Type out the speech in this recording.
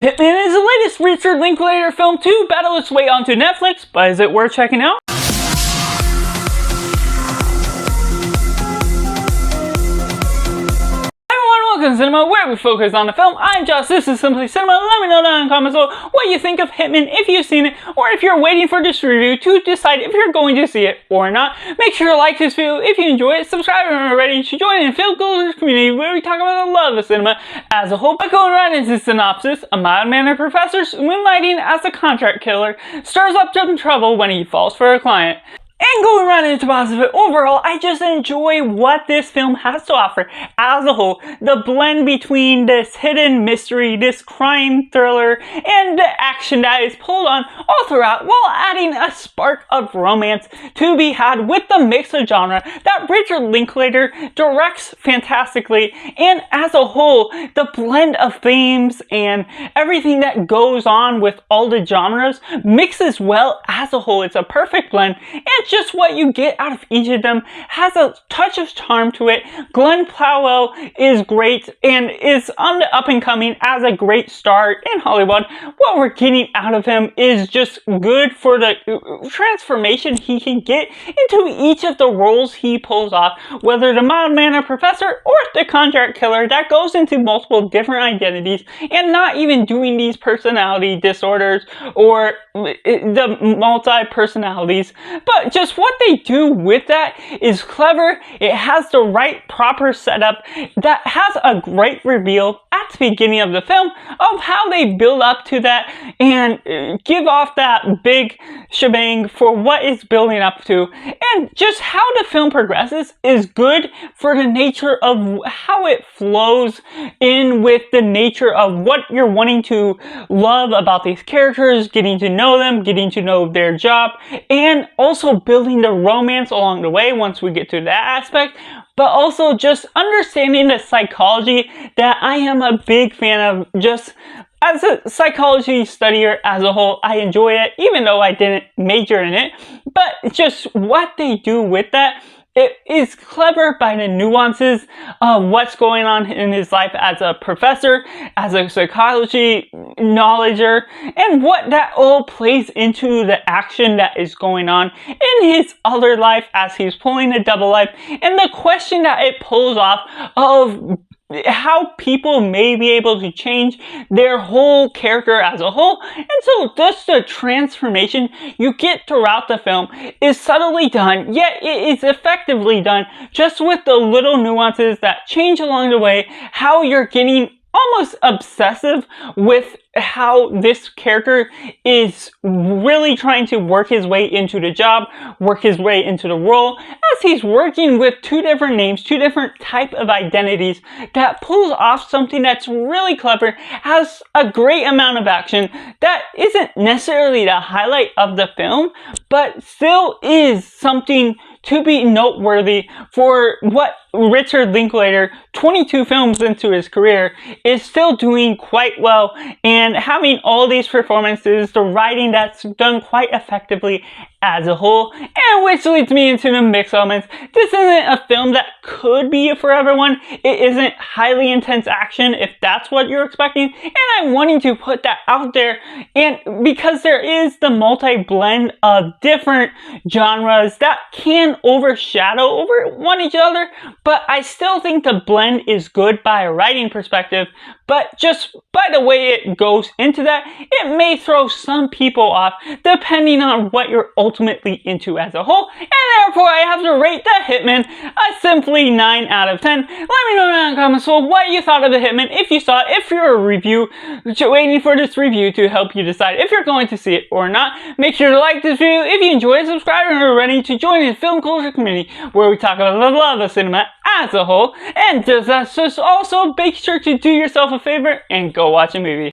Hitman is the latest Richard Linklater film to battle its way onto Netflix, but is it worth checking out? Welcome to Cinema, where we focus on the film. I'm Josh, this is Simply Cinema. Let me know down in the comments below what you think of Hitman, if you've seen it, or if you're waiting for this review to decide if you're going to see it or not. Make sure to like this video if you enjoy it, subscribe if you're not already, to join in the film culture community where we talk about the love of cinema as a whole. But going right into the synopsis, a mild-mannered professor moonlighting as a contract killer stirs up some trouble when he falls for a client. And going right into positive, overall, I just enjoy what this film has to offer as a whole. The blend between this hidden mystery, this crime thriller, and the action that is pulled on all throughout, while adding a spark of romance to be had with the mix of genre that Richard Linklater directs fantastically. And as a whole, the blend of themes and everything that goes on with all the genres mixes well as a whole. It's a perfect blend, and just what you get out of each of them has a touch of charm to it. Glenn Powell is great and is on the up and coming as a great star in Hollywood. What we're getting out of him is just good for the transformation he can get into each of the roles he pulls off, whether the mild-mannered professor or the contract killer that goes into multiple different identities and not even doing these personality disorders or the multi-personalities, but just what they do with that is clever. It has the right proper setup that has a great reveal at the beginning of the film of how they build up to that and give off that big shebang for what it's building up to. And just how the film progresses is good for the nature of how it flows in with the nature of what you're wanting to love about these characters, getting to know them, getting to know their job, and also building the romance along the way once we get to that aspect, but also just understanding the psychology that I am a big fan of. Just as a psychology studier as a whole, I enjoy it, even though I didn't major in it, but just what they do with that, it is clever by the nuances of what's going on in his life as a professor, as a psychology knowledger, and what that all plays into the action that is going on in his other life as he's pulling a double life, and the question that it pulls off of how people may be able to change their whole character as a whole. And so just the transformation you get throughout the film is subtly done, yet it is effectively done, just with the little nuances that change along the way, how you're getting almost obsessive with how this character is really trying to work his way into the job, work his way into the role, as he's working with two different names, two different type of identities, that pulls off something that's really clever, has a great amount of action that isn't necessarily the highlight of the film, but still is something to be noteworthy for what Richard Linklater, 22 films into his career, is still doing quite well, and having all these performances, the writing that's done quite effectively as a whole, and which leads me into the mix elements. This isn't a film that could be for everyone. It isn't highly intense action if that's what you're expecting, and I'm wanting to put that out there, and because there is the multi-blend of different genres that can overshadow over one each other, but I still think the blend is good by a writing perspective, but just by the way it goes into that, it may throw some people off depending on what you're ultimately into as a whole, and therefore I have to rate The Hitman a simply 9 out of 10. Let me know down in the comments below what you thought of The Hitman, if you saw it, if you're a review, waiting for this review to help you decide if you're going to see it or not. Make sure to like this video if you enjoyed, subscribe if you're ready to join the film culture community where we talk about the love of cinema as a whole, and just also make sure to do yourself a favor and go watch a movie.